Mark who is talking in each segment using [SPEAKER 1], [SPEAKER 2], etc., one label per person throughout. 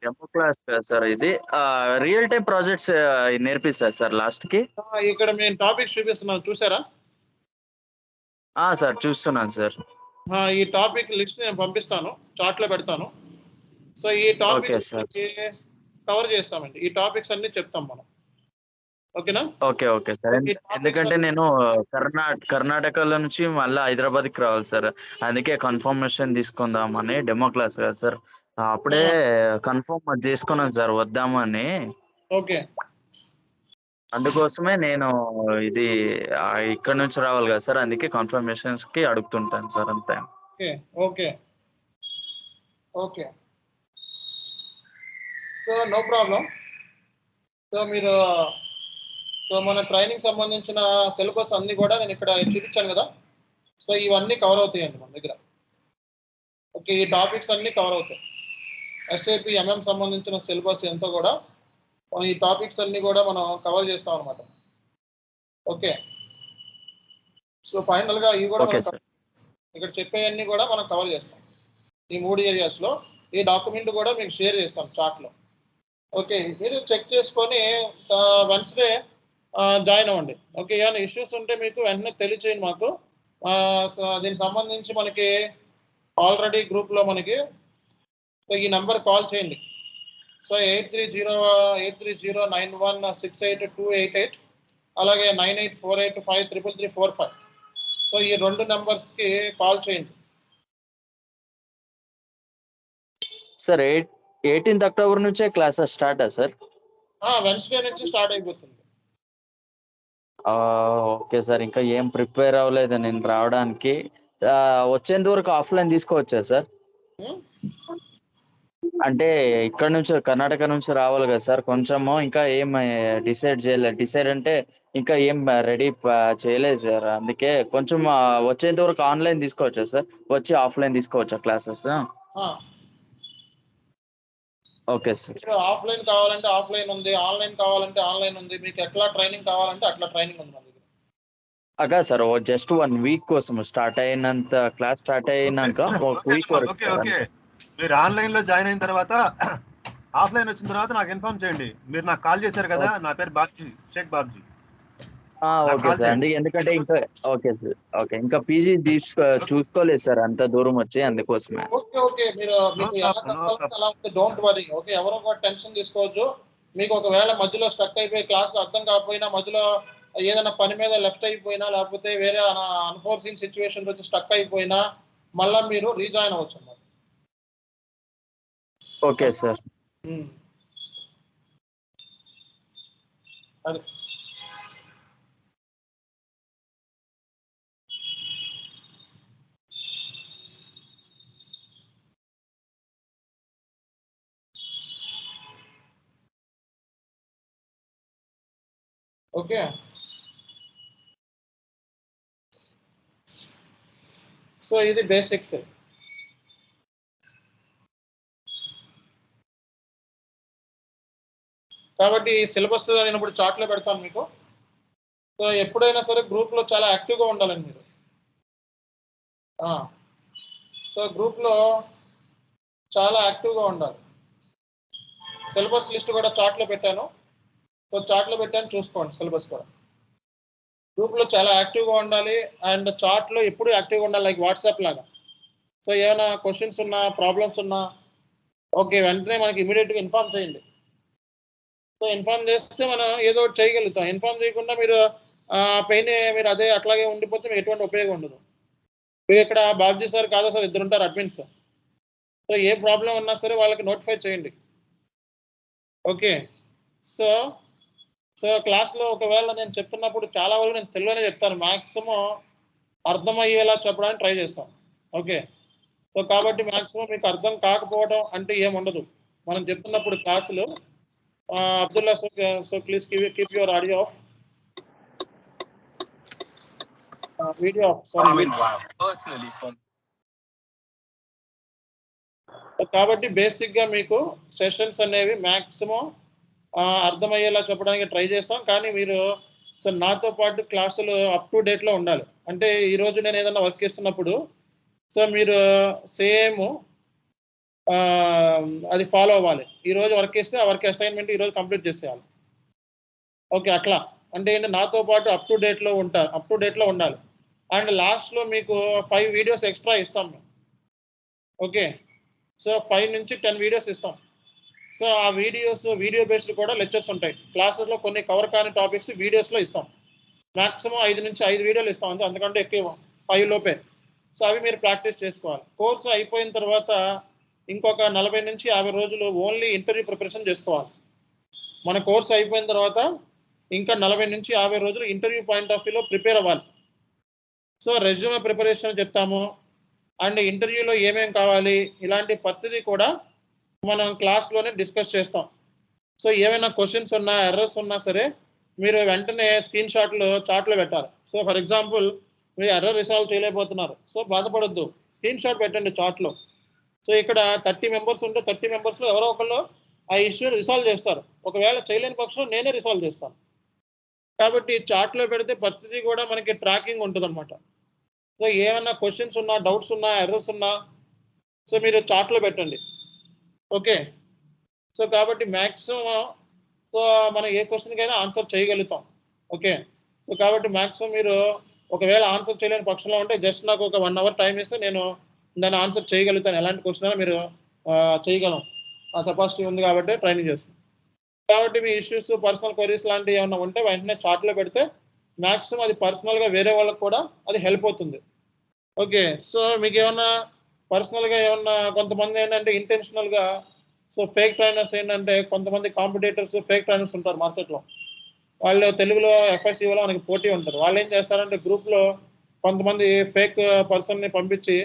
[SPEAKER 1] Demo class కదా sir ఇది. Real time projects నేర్పిస్తారు సార్ లాస్ట్‌కి.
[SPEAKER 2] ఇక్కడ మేము టాపిక్స్ చూపిస్తున్నాను చూసారా?
[SPEAKER 1] సార్ చూస్తున్నాను సార్.
[SPEAKER 2] ఈ టాపిక్ లిస్ట్ నేను పంపిస్తాను. చార్ట్‌లో పెడతాను. సో ఈ
[SPEAKER 1] ఓకే
[SPEAKER 2] టాపిక్స్
[SPEAKER 1] సార్.
[SPEAKER 2] కవర్ చేస్తామండి. ఈ టాపిక్స్ అన్నీ చెప్తాం మనం. ఓకేనా?
[SPEAKER 1] Okay sir.
[SPEAKER 2] ఈ టాపిక్స్
[SPEAKER 1] ఎందుకంటే నేను కర్ణాటకలో నుంచి మళ్ళీ హైదరాబాద్‌కి రావాలి సార్. అందుకే కన్ఫర్మేషన్ తీసుకుందామని డెమో క్లాస్ కదా సార్. అప్పుడే కన్ఫర్మ్ చేసుకున్నాను సార్ వద్దామని.
[SPEAKER 2] ఓకే.
[SPEAKER 1] అందుకోసమే నేను ఇది ఇక్కడ నుంచి రావాలి కదా సార్. అందుకే కన్ఫర్మేషన్స్‌కి అడుగుతుంటాను సార్ అంతే.
[SPEAKER 2] Okay. Okay. So no problem. సో మీరు మన ట్రైనింగ్ సంబంధించిన సిలబస్ అన్నీ కూడా నేను ఇక్కడ చూపించాను కదా! సో ఇవన్నీ కవర్ అవుతాయండి మన దగ్గర. ఓకే. ఈ టాపిక్స్ అన్నీ కవర్ అవుతాయి. SAP MM సంబంధించిన సిలబస్ ఎంతో కూడా ఈ టాపిక్స్ అన్నీ కూడా మనం కవర్ చేస్తాం అన్నమాట. ఓకే. సో ఫైనల్‌గా ఇవి కూడా
[SPEAKER 1] ఓకే
[SPEAKER 2] మనం
[SPEAKER 1] సార్.
[SPEAKER 2] ఇక్కడ చెప్పేయన్నీ కూడా మనం కవర్ చేస్తాం. ఈ 3 ఏరియాస్‌లో ఈ డాక్యుమెంట్ కూడా మీకు షేర్ చేస్తాం చార్ట్‌లో. ఓకే. మీరు చెక్ చేసుకొని వెన్స్‌డే జాయిన్ అవ్వండి. ఓకే. ఏమైనా ఇష్యూస్ ఉంటే మీకు వెంటనే తెలియచేయండి మాకు. దీనికి సంబంధించి మనకి ఆల్రెడీ గ్రూప్‌లో మనకి ఈ నంబర్ కాల్ చేయండి. సో 8309168288 అలాగే 9848533345. సో ఈ 2 నంబర్స్‌కి కాల్ చేయండి.
[SPEAKER 1] సార్ 18th అక్టోబర్ నుంచే క్లాసెస్ స్టార్టా సార్?
[SPEAKER 2] వెన్స్‌డే నుంచి స్టార్ట్ అయిపోతుంది.
[SPEAKER 1] Okay sir. ఇంకా ఏం ప్రిపేర్ అవ్వలేదు నేను రావడానికి. వచ్చేంత వరకు ఆఫ్‌లైన్ తీసుకోవచ్చా సార్? అంటే ఇక్కడ నుంచి కర్ణాటక నుంచి రావాలి కదా సార్. కొంచెము ఇంకా ఏం డిసైడ్ చేయలేదు. డిసైడ్ అంటే ఇంకా ఏం రెడీ చేయలేదు సార్. అందుకే కొంచెం వచ్చేంత వరకు ఆన్‌లైన్ తీసుకోవచ్చా సార్? వచ్చి ఆఫ్‌లైన్ తీసుకోవచ్చా క్లాసెస్? Okay sir.
[SPEAKER 2] ఆఫ్‌లైన్ కావాలంటే ఆఫ్‌లైన్ ఉంది. ఆన్‌లైన్ కావాలంటే ఆన్‌లైన్ ఉంది. మీకు ఎట్లా ట్రైనింగ్ కావాలంటే అట్లా ట్రైనింగ్ ఉంది మన దగ్గర.
[SPEAKER 1] సార్ జస్ట్ 1 వీక్ కోసం క్లాస్ స్టార్ట్ అయినాక ఒక వీక్ వరకు సార్.
[SPEAKER 3] ఓకే. మీరు ఆన్‌లైన్‌లో జాయిన్ అయిన తర్వాత ఆఫ్‌లైన్ వచ్చిన తర్వాత నాకు ఇన్ఫార్మ్ చేయండి. మీరు నాకు కాల్ చేశారు కదా! నా పేరు బాబ్జీ, షేక్ బాబ్జీ.
[SPEAKER 1] Okay sir. ఎందుకంటే ఇంకా ఓకే సార్. ఓకే. ఇంకా పీజీ చూసుకోలేదు సార్ అంత దూరం వచ్చి అందుకోసమే.
[SPEAKER 2] ఓకే. మీకు ఎలా కావాలంటే అలా డోంట్ వర్రీ. ఓకే. ఎవరు కూడా టెన్షన్ తీసుకోవద్దు. మీకు ఒకవేళ మధ్యలో స్ట్రక్ అయిపోయి క్లాస్‌లో అర్థం కాకపోయినా మధ్యలో ఏదైనా పని మీద లెఫ్ట్ అయిపోయినా లేకపోతే వేరే అన్‌ఫోర్సీన్ సిట్యుయేషన్స్ వచ్చి స్ట్రక్ అయిపోయినా మళ్ళా మీరు రీజాయిన్ అవ్వచ్చు అన్నమాట.
[SPEAKER 1] Okay sir.
[SPEAKER 2] అది. ఓకే. సో ఇది బేసిక్స్. కాబట్టి సిలబస్ నేను ఇప్పుడు చార్ట్‌లో పెడతాను మీకు. సో ఎప్పుడైనా సరే గ్రూప్‌లో చాలా యాక్టివ్‌గా ఉండాలండి మీరు. సో గ్రూప్‌లో చాలా యాక్టివ్‌గా ఉండాలి. సిలబస్ లిస్ట్ కూడా చార్ట్‌లో పెట్టాను. సో చార్ట్‌లో పెట్టాను చూసుకోండి సిలబస్ కూడా. గ్రూప్‌లో చాలా యాక్టివ్‌గా ఉండాలి అండ్ చార్ట్‌లో ఎప్పుడు యాక్టివ్‌గా ఉండాలి లైక్ వాట్సాప్ లాగా. సో ఏమైనా క్వెషన్స్ ఉన్నా, ప్రాబ్లమ్స్ ఉన్నా ఓకే వెంటనే మనకి ఇమ్మీడియేట్‌గా ఇన్ఫార్మ్ చేయండి. సో ఇన్ఫార్మ్ చేస్తే మనం ఏదో ఒకటి చేయగలుగుతాం. ఇన్ఫార్మ్ చేయకుండా మీరు మీరు అదే అట్లాగే ఉండిపోతే మీకు ఎటువంటి ఉపయోగం ఉండదు. మీరు ఇక్కడ బాబ్జీ సార్, కాదా సార్ ఇద్దరుంటారు అడ్మిన్స్. సో ఏ ప్రాబ్లమ్ ఉన్నా సరే వాళ్ళకి నోటిఫై చేయండి. ఓకే. సో క్లాస్‌లో ఒకవేళ నేను చెప్తున్నప్పుడు చాలా వరకు నేను తెలుగులోనే చెప్తాను. మాక్సిమం అర్థమయ్యేలా చెప్పడానికి ట్రై చేస్తాను. ఓకే. సో కాబట్టి మాక్సిమం మీకు అర్థం కాకపోవడం అంటే ఏముండదు. మనం చెప్తున్నప్పుడు క్లాసులో Abdullah so please keep your audio of. Video of. Sorry. కాబట్టి బేసిక్‌గా మీకు సెషన్స్ అనేవి మాక్సిమం అర్థమయ్యేలా చెప్పడానికి ట్రై చేస్తాం. కానీ మీరు నాతో పాటు క్లాసులు అప్ టు డేట్‌లో ఉండాలి. అంటే ఈరోజు నేను ఏదైనా వర్క్ చేస్తున్నప్పుడు సో మీరు సేమ్ అది ఫాలో అవ్వాలి. ఈరోజు వర్క్ ఇస్తే ఆ వర్క్ అసైన్మెంట్ ఈరోజు కంప్లీట్ చేసేయాలి. ఓకే, అట్లా అంటే ఏంటి, నాతో పాటు అప్ టు డేట్లో ఉండాలి. అండ్ లాస్ట్లో మీకు 5 వీడియోస్ ఎక్స్ట్రా ఇస్తాం మేము. ఓకే, సో 5 నుంచి 10 వీడియోస్ ఇస్తాం. సో ఆ వీడియో బేస్డ్ కూడా లెక్చర్స్ ఉంటాయి. క్లాసెస్లో కొన్ని కవర్ కాని టాపిక్స్ వీడియోస్లో ఇస్తాం. మాక్సిమం 5 నుంచి 5 వీడియోలు ఇస్తాం, అంతకంటే ఎక్కువ 5 లోపే. సో అవి మీరు ప్రాక్టీస్ చేసుకోవాలి. కోర్సు అయిపోయిన తర్వాత ఇంకొక 40 నుంచి 50 రోజులు ఓన్లీ ఇంటర్వ్యూ ప్రిపరేషన్ చేసుకోవాలి. మన కోర్సు అయిపోయిన తర్వాత ఇంకా 40 నుంచి 50 రోజులు ఇంటర్వ్యూ పాయింట్ ఆఫ్ వ్యూలో ప్రిపేర్ అవ్వాలి. సో రెజ్యూమే ప్రిపరేషన్ చెప్తాము, అండ్ ఇంటర్వ్యూలో ఏమేం కావాలి ఇలాంటి ప్రతిదీ కూడా మనం క్లాస్లోనే డిస్కస్ చేస్తాం. సో ఏమైనా క్వశ్చన్స్ ఉన్నా, ఎర్రర్స్ ఉన్నా సరే మీరు వెంటనే స్క్రీన్ షాట్లు చార్ట్లో పెట్టాలి. సో ఫర్ ఎగ్జాంపుల్ మీరు ఎర్రర్ రిసాల్వ్ చేయలేకపోతున్నారు, సో బాధపడొద్దు, స్క్రీన్ షాట్ పెట్టండి చార్ట్లో. సో ఇక్కడ 30 మెంబర్స్ ఉంటే 30 మెంబర్స్లో ఎవరో ఒకళ్ళు ఆ ఇష్యూని రిసాల్వ్ చేస్తారు. ఒకవేళ చేయలేని పక్షంలో నేనే రిసాల్వ్ చేస్తాను. కాబట్టి చార్ట్లో పెడితే ప్రతిదీ కూడా మనకి ట్రాకింగ్ ఉంటుంది అనమాట. సో ఏమన్నా క్వశ్చన్స్ ఉన్నా, డౌట్స్ ఉన్నా, ఎర్రర్స్ ఉన్నా సో మీరు చార్ట్లో పెట్టండి. ఓకే, సో కాబట్టి మ్యాక్సిమం సో మనం ఏ క్వశ్చన్కైనా ఆన్సర్ చేయగలుగుతాం. ఓకే, సో కాబట్టి మ్యాక్సిమం మీరు ఒకవేళ ఆన్సర్ చేయలేని పక్షంలో ఉంటే జస్ట్ నాకు ఒక 1 అవర్ టైం ఇస్తే నేను దాన్ని ఆన్సర్ చేయగలుగుతాను. ఎలాంటి క్వశ్చన్ అయినా మీరు చేయగలం, ఆ కెపాసిటీ ఉంది కాబట్టి ట్రైనింగ్ చేస్తాం. కాబట్టి మీ ఇష్యూస్, పర్సనల్ క్వరీస్ లాంటివి ఏమైనా ఉంటే వెంటనే చార్ట్లో పెడితే మ్యాక్సిమం అది పర్సనల్గా వేరే వాళ్ళకి కూడా అది హెల్ప్ అవుతుంది. ఓకే, సో మీకు ఏమన్నా పర్సనల్గా ఏమన్నా కొంతమంది ఏంటంటే ఇంటెన్షనల్గా సో ఫేక్ ట్రైనర్స్ ఏంటంటే కొంతమంది కాంపిటేటర్స్ ఫేక్ ట్రైనర్స్ ఉంటారు మార్కెట్లో. వాళ్ళు తెలుగులో FICOలో మనకి పోటీ ఉంటారు. వాళ్ళు ఏం చేస్తారంటే గ్రూప్లో కొంతమంది ఫేక్ పర్సన్ని పంపించి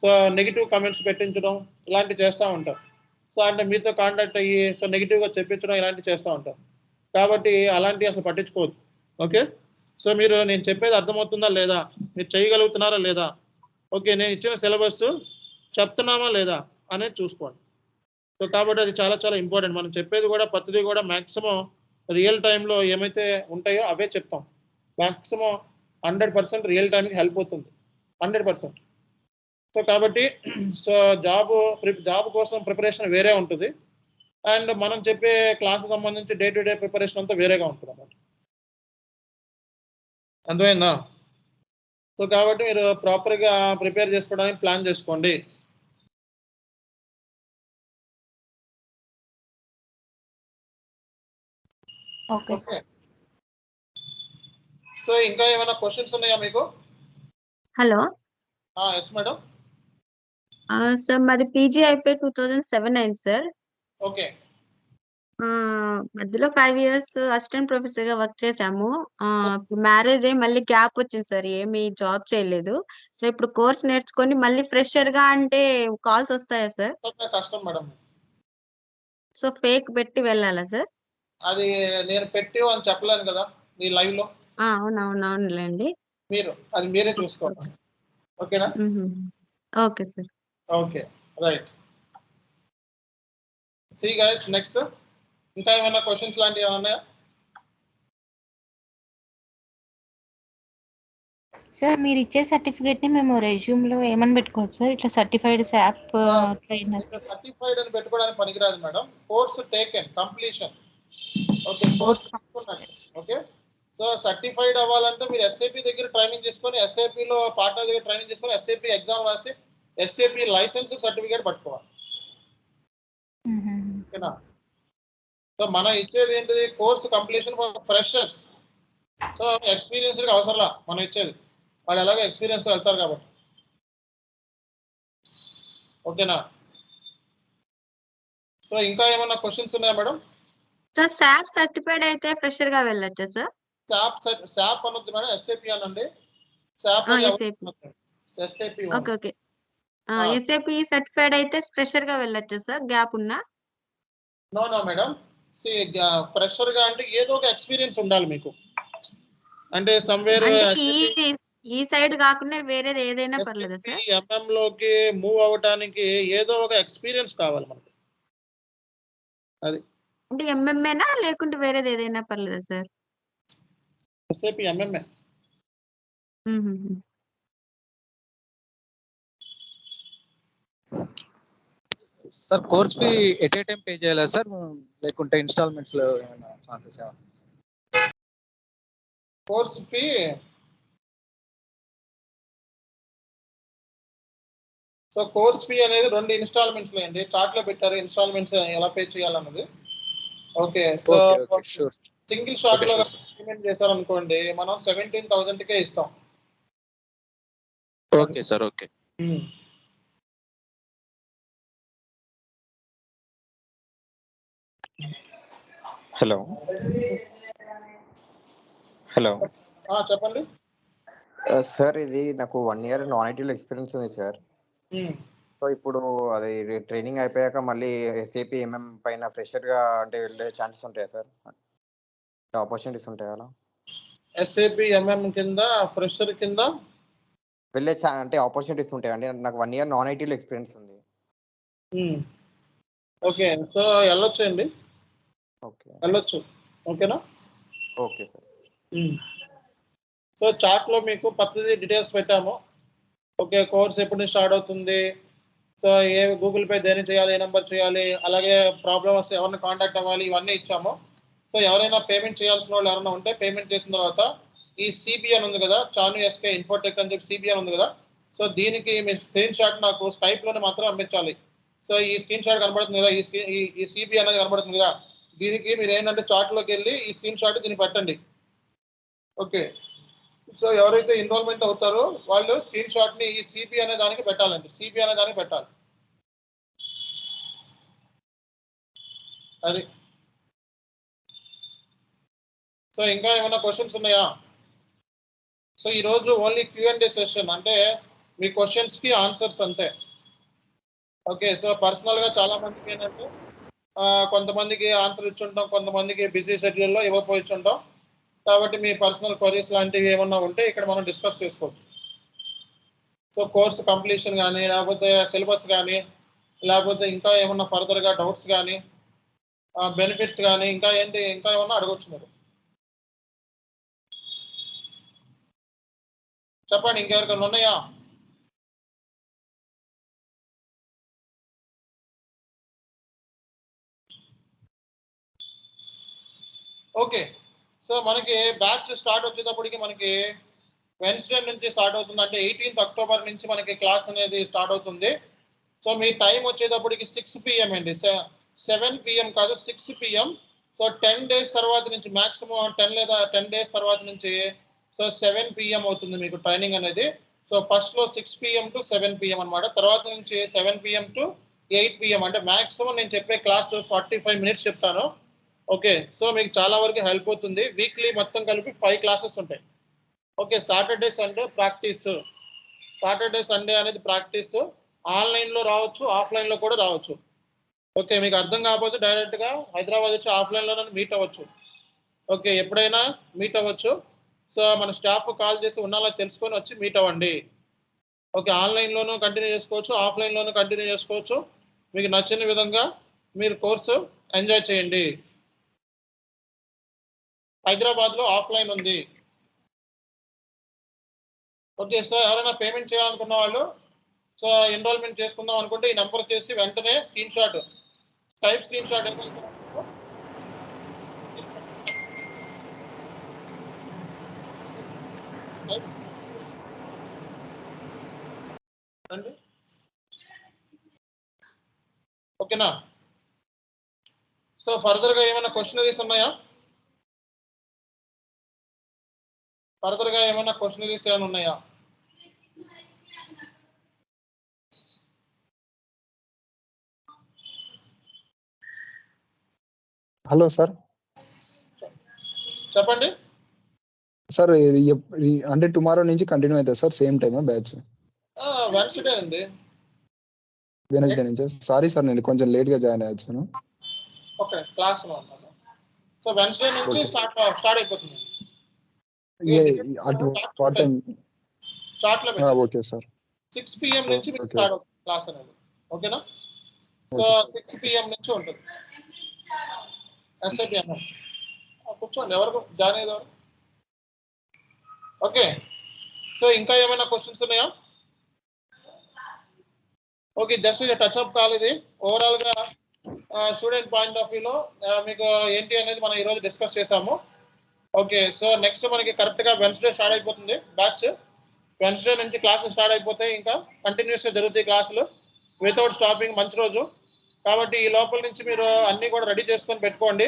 [SPEAKER 2] సో నెగిటివ్ కమెంట్స్ పెట్టించడం ఇలాంటివి చేస్తూ ఉంటారు. సో అంటే మీతో కాంటాక్ట్ అయ్యి సో నెగిటివ్గా చెప్పించడం ఇలాంటివి చేస్తూ ఉంటారు. కాబట్టి అలాంటివి అసలు పట్టించుకోవద్దు. ఓకే, సో మీరు నేను చెప్పేది అర్థమవుతుందా లేదా, మీరు చేయగలుగుతున్నారా లేదా, ఓకే నేను ఇచ్చిన సిలబస్ చెప్తున్నామా లేదా అనేది చూసుకోండి. సో కాబట్టి అది చాలా చాలా ఇంపార్టెంట్. మనం చెప్పేది కూడా ప్రతిదీ కూడా మ్యాక్సిమం రియల్ టైంలో ఏమైతే ఉంటాయో అవే చెప్తాం. మ్యాక్సిమం 100% రియల్ టైంకి హెల్ప్ అవుతుంది, 100%. సో కాబట్టి సో జాబ్ కోసం ప్రిపరేషన్ వేరే ఉంటుంది, అండ్ మనం చెప్పే క్లాస్ సంబంధించి డే టు డే ప్రిపరేషన్ అంతా వేరేగా ఉంటుంది అన్నమాట. అర్థమైందా? సో కాబట్టి మీరు ప్రాపర్గా ప్రిపేర్ చేసుకోవడానికి ప్లాన్ చేసుకోండి.
[SPEAKER 4] ఓకే.
[SPEAKER 2] సో ఇంకా ఏమైనా క్వశ్చన్స్ ఉన్నాయా మీకు?
[SPEAKER 4] Hello
[SPEAKER 2] yes madam.
[SPEAKER 4] సార్ మాది పీజీ అయిపోయి 2007 అయింది సార్.
[SPEAKER 2] ఓకే,
[SPEAKER 4] మధ్యలో 5 ఇయర్స్ అసిస్టెంట్ ప్రొఫెసర్ గా వర్క్ చేశాము. మ్యారేజ్ అయ్యి మళ్ళీ గ్యాప్ వచ్చింది సార్, ఏమి జాబ్ చేయలేదు. సో ఇప్పుడు కోర్స్ నేర్చుకొని మళ్ళీ ఫ్రెషర్ గా అంటే కాల్స్ వస్తాయా సార్?
[SPEAKER 2] కష్టం మేడం.
[SPEAKER 4] సో ఫేక్ పెట్టి వెళ్ళాలా సార్?
[SPEAKER 2] అది నేను పెట్టి అని చెప్పలేను కదా మీ లైవ్ లో.
[SPEAKER 4] అవునవునవునులేండి.
[SPEAKER 2] అది మీరే చూసుకోవాలి. ఓకేనా?
[SPEAKER 4] Okay sir.
[SPEAKER 2] Okay, right. See guys, next ఇంకా ఏమైనా క్వశ్చన్స్ లాంటివి ఏమన్నా?
[SPEAKER 5] సార్ మీరు ఇచ్చే సర్టిఫికేట్ ని మేము రెజ్యూమ్ లో ఏమని పెట్టుకోవచ్చు సార్? ఇట్లా సర్టిఫైడ్ SAP ట్రైనర్.
[SPEAKER 2] సర్టిఫైడ్ అని పెట్టుకోవడానికి పనికిరాదు madam. Course taken completion. Okay, course okay. So certified అవ్వాలంటే మీరు SAP దగ్గర ట్రైనింగ్ చేసుకొని, SAP లో పార్ట్నర్ దగ్గర ట్రైనింగ్ చేసుకొని, SAP ఎగ్జామ్ రాసి SAP లైసెన్స్ సర్టిఫికేట్ పట్టుకోవాలి. ఓకేనా? సో మనం ఇచ్చేది ఏంటిది, course completion for freshers. So ఎక్స్పీరియన్స్కి అవసరంలా మనం ఇచ్చేది, వాళ్ళు ఎలాగో ఎక్స్పీరియన్స్ వెళ్తారు కాబట్టి. ఓకేనా? సో ఇంకా ఏమన్నా క్వశ్చన్స్ ఉన్నాయా మేడం?
[SPEAKER 4] సార్ SAP సర్టిఫైడ్ అయితే ఫ్రెషర్ గా వెళ్ళొచ్చా సార్?
[SPEAKER 2] SAP అనొద్దు మేడం, SAP అనండి. SAP SAP.
[SPEAKER 4] Okay okay. SAP certified అయితే ఫ్రెషర్ గా వెళ్ళొచ్చా సార్ గ్యాప్ ఉన్నా?
[SPEAKER 2] నో మేడం, ఫ్రెషర్ గా అంటే ఏదో ఒక ఎక్స్పీరియన్స్ ఉండాలి మీకు. అంటే సమ్వేర్
[SPEAKER 4] ఈ సైడ్ కాకుండా వేరేది ఏదైనా పర్లేదా సార్?
[SPEAKER 2] MM లోకి మూవ్ అవ్వడానికి ఏదో ఒక ఎక్స్పీరియన్స్ కావాలి మనకి. అది
[SPEAKER 4] అంటే MMఏనా లేకుంటే వేరేది ఏదైనా పర్లేదా sir?
[SPEAKER 2] SAP MM.
[SPEAKER 6] Sir course fee at a time pay చేయాలా సార్, లేకుంటే ఇన్స్టాల్మెంట్స్ లో ఏమైనా ఛాన్సెస్ ఏమైనా?
[SPEAKER 2] Course fee so course fee అనేది 2 ఇన్స్టాల్మెంట్స్ లో అండి, చార్ట్ లో పెట్టారు ఇన్స్టాల్మెంట్స్ ఎలా పే చేయాలన్నది. Okay so
[SPEAKER 6] okay sure.
[SPEAKER 2] Single shot
[SPEAKER 6] Okay,
[SPEAKER 2] లో
[SPEAKER 6] sure, sir.
[SPEAKER 2] పేమెంట్ చేశారనుకోండి మనం 17,000 కే ఇస్తాం.
[SPEAKER 6] Okay sir. Okay.
[SPEAKER 7] Hello hello
[SPEAKER 2] చెప్పండి
[SPEAKER 7] సార్, ఇది నాకు 1 year నాన్ ఐటీలో ఎక్స్పీరియన్స్ ఉంది సార్. సో ఇప్పుడు అది ట్రైనింగ్ అయిపోయాక మళ్ళీ SAP MM పైన ఫ్రెషర్గా అంటే వెళ్ళే ఛాన్సెస్ ఉంటాయా సార్? ఆపర్చునిటీస్ ఉంటాయా అలా?
[SPEAKER 2] SAP MM కింద ఫ్రెషర్ కింద
[SPEAKER 7] వెళ్ళే అంటే ఆపర్చునిటీస్ ఉంటాయండి. నాకు 1 year నాన్ ఐటీలో ఎక్స్పీరియన్స్ ఉంది.
[SPEAKER 2] ఓకే సో వెళ్ళొచ్చు అండి,
[SPEAKER 7] ఓకే
[SPEAKER 2] వెళ్ళొచ్చు. ఓకేనా?
[SPEAKER 7] Okay sir.
[SPEAKER 2] సో చార్ట్లో మీకు పద్ధతి డీటెయిల్స్ పెట్టాము. ఓకే కోర్స్ ఎప్పుడు నుంచి స్టార్ట్ అవుతుంది, సో ఏ గూగుల్ పే దేని చేయాలి, ఏ నెంబర్ చేయాలి, అలాగే ప్రాబ్లమ్స్ ఎవరిని కాంటాక్ట్ అవ్వాలి, ఇవన్నీ ఇచ్చాము. సో ఎవరైనా పేమెంట్ చేయాల్సిన వాళ్ళు ఎవరైనా ఉంటే పేమెంట్ చేసిన తర్వాత ఈ సిబిఎన్ ఉంది కదా, చాను ఎస్కే ఇన్ఫోటెక్ అని చెప్పి సిబిఎన్ ఉంది కదా, సో దీనికి మీ స్క్రీన్ షాట్ నాకు స్కైప్లోనే మాత్రం పంపించాలి. సో ఈ స్క్రీన్ షాట్ కనబడుతుంది కదా, ఈ సిబిఎన్ అనేది కనబడుతుంది కదా, దీనికి మీరు ఏంటంటే చార్ట్లోకి వెళ్ళి ఈ స్క్రీన్ షాట్ దీన్ని పెట్టండి. ఓకే సో ఎవరైతే ఎన్రోల్మెంట్ అవుతారో వాళ్ళు స్క్రీన్ షాట్ని ఈ సిబి అనే దానికి పెట్టాలండి, సిబి అనే దానికి పెట్టాలి. అది సో ఇంకా ఏమైనా క్వశ్చన్స్ ఉన్నాయా? సో ఈరోజు ఓన్లీ Q&A సెషన్, అంటే మీ క్వశ్చన్స్కి ఆన్సర్స్ అంతే. ఓకే సో పర్సనల్గా చాలా మందికి ఏంటంటే కొంతమందికి ఆన్సర్ ఇచ్చుంటాం, కొంతమందికి బిజీ షెడ్యూల్లో ఇవ్వకపోయిచ్చుంటాం. కాబట్టి మీ పర్సనల్ క్వరీస్ లాంటివి ఏమన్నా ఉంటే ఇక్కడ మనం డిస్కస్ చేసుకోవచ్చు. సో కోర్స్ కంప్లీషన్ కానీ, లేకపోతే సిలబస్ కానీ, లేకపోతే ఇంకా ఏమన్నా ఫర్దర్గా డౌట్స్ కానీ, బెనిఫిట్స్ కానీ, ఇంకా ఏమన్నా అడగవచ్చు మీరు. చెప్పండి ఇంకెవరికైనా ఉన్నాయా? ఓకే సో మనకి బ్యాచ్ స్టార్ట్ వచ్చేటప్పటికి మనకి వెన్స్డే నుంచి స్టార్ట్ అవుతుంది, అంటే 18th October నుంచి మనకి క్లాస్ అనేది స్టార్ట్ అవుతుంది. సో మీ టైం వచ్చేటప్పటికి 6 PM అండి, 7 PM కాదు 6 PM. సో 10 days తర్వాత నుంచి మ్యాక్సిమం 10 days తర్వాత నుంచి సో 7 PM అవుతుంది మీకు ట్రైనింగ్ అనేది. సో ఫస్ట్లో 6 PM to 7 PM అనమాట, తర్వాత నుంచి 7 PM to 8 PM, అంటే మ్యాక్సిమం నేను చెప్పే క్లాస్ 45 minutes చెప్తాను. ఓకే సో మీకు చాలా వరకు హెల్ప్ అవుతుంది. వీక్లీ మొత్తం కలిపి 5 classes ఉంటాయి. Okay Saturday Sunday practice, Saturday Sunday అనేది ప్రాక్టీస్ ఆన్లైన్లో రావచ్చు, ఆఫ్లైన్లో కూడా రావచ్చు. ఓకే మీకు అర్థం కాకపోతే డైరెక్ట్గా హైదరాబాద్ వచ్చి ఆఫ్లైన్లోనే మీట్ అవ్వచ్చు. ఓకే ఎప్పుడైనా మీట్ అవ్వచ్చు. సో మన స్టాఫ్ కాల్ చేసి ఉన్నాలో తెలుసుకొని వచ్చి మీట్ అవ్వండి. ఓకే ఆన్లైన్లోనూ కంటిన్యూ చేసుకోవచ్చు, ఆఫ్లైన్లోనూ కంటిన్యూ చేసుకోవచ్చు. మీకు నచ్చిన విధంగా మీరు కోర్సు ఎంజాయ్ చేయండి. హైదరాబాద్లో ఆఫ్లైన్ ఉంది. ఓకే సో ఎవరైనా పేమెంట్ చేయాలనుకున్న వాళ్ళు సో ఎన్రోల్మెంట్ చేసుకుందాం అనుకుంటే ఈ నెంబర్ చేసి వెంటనే స్క్రీన్ షాట్ ఓకేనా? సో ఫర్దర్గా ఏమైనా క్వశ్చనరీస్ ఉన్నాయా? ఫర్దర్గా ఏమైనా క్వశ్చనరీస్ ఏమైనా ఉన్నాయా?
[SPEAKER 8] Hello sir.
[SPEAKER 2] చెప్పండి
[SPEAKER 8] సార్ అంటే టుమారో నుంచి కంటిన్యూ అవుతుంది సార్, సేమ్ టైమా బ్యాచ్?
[SPEAKER 2] వెన్స్డే అండి,
[SPEAKER 8] వెనస్డే నుంచి. సారీ సార్ నేను కొంచెం లేట్గా జాయిన్ అయ్యాను.
[SPEAKER 2] ఓకే క్లాస్లో ఉన్నాను. సో వెన్స్డే నుంచి స్టార్ట్ అయిపోతుంది. చార్ట్లో
[SPEAKER 8] ఓకే సార్
[SPEAKER 2] 6 PM నుంచి మీకు స్టార్ట్ అవుతుంది క్లాస్ అనేది. ఓకేనా? సో 6 PM నుంచి ఉంటుంది. SAP MM కూర్చోండి, ఎవరు జాయిన్ అయ్యేవారు. ఓకే సో ఇంకా ఏమైనా క్వశ్చన్స్ ఉన్నాయా? ఓకే, జస్ట్ ఇది టచ్ అప్ కాల్. ఇది ఓవరాల్గా స్టూడెంట్ పాయింట్ ఆఫ్ వ్యూలో మీకు ఏంటి అనేది మనం ఈరోజు డిస్కస్ చేసాము. ఓకే, సో నెక్స్ట్ మనకి కరెక్ట్గా వెన్స్డే స్టార్ట్ అయిపోతుంది బ్యాచ్. వెన్స్డే నుంచి క్లాసులు స్టార్ట్ అయిపోతాయి, ఇంకా కంటిన్యూస్గా జరుగుతాయి క్లాసులు వితౌట్ స్టాపింగ్. మంచి రోజు కాబట్టి ఈ లోపల నుంచి మీరు అన్నీ కూడా రెడీ చేసుకొని పెట్టుకోండి.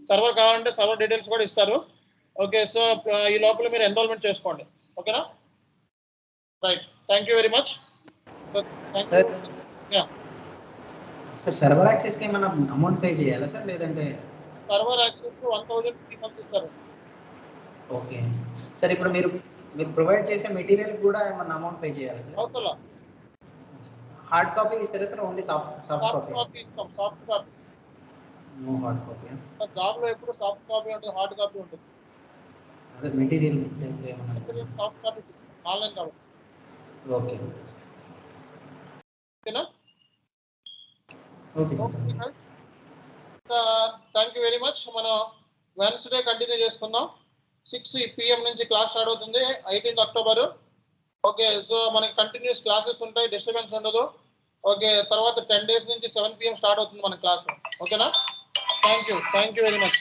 [SPEAKER 2] సర్వర్ కావాలంటే సర్వర్ డీటెయిల్స్ కూడా ఇస్తారు. ఓకే, సో ఈ లోపల మీరు ఎన్రోల్మెంట్ చేసుకోండి. ఓకేనా? Right, thank you very much.
[SPEAKER 9] Sir server యాక్సెస్కి ఏమైనా అమౌంట్ పే చేయాలా సార్, లేదంటే?
[SPEAKER 2] సర్వర్ యాక్సెస్ 1000 3 months ఇస్తారు.
[SPEAKER 9] ఓకే సార్, ఇప్పుడు మీరు ప్రొవైడ్ చేసే మెటీరియల్ కూడా ఏమైనా అమౌంట్ పే చేయాలా సార్?
[SPEAKER 2] అవసరం.
[SPEAKER 9] హార్డ్ కాపీ ఇస్తారా సార్, ఓన్లీ సాఫ్ట్ కాపీ
[SPEAKER 2] ఇస్తాం. Soft copy,
[SPEAKER 9] no hard copy.
[SPEAKER 2] జాబ్లో ఎప్పుడు సాఫ్ట్ కాపీ ఉంటుంది, హార్డ్ కాపీ ఉంటుంది.
[SPEAKER 9] అదే మెటీరియల్
[SPEAKER 2] సాఫ్ట్ కాపీ ఆన్లైన్ కాబట్టి.
[SPEAKER 9] ఓకే
[SPEAKER 2] ఓకేనా?
[SPEAKER 9] Okay sir,
[SPEAKER 2] thank you very much. మనం వెన్స్డే కంటిన్యూ చేసుకుందాం. 6 PM నుంచి క్లాస్ స్టార్ట్ అవుతుంది, 18th October. ఓకే, సో మనకి కంటిన్యూస్ క్లాసెస్ ఉంటాయి, డిస్టర్బెన్స్ ఉండదు. ఓకే, తర్వాత 10 days నుంచి 7 PM స్టార్ట్ అవుతుంది మన క్లాస్. ఓకేనా? Thank you very much.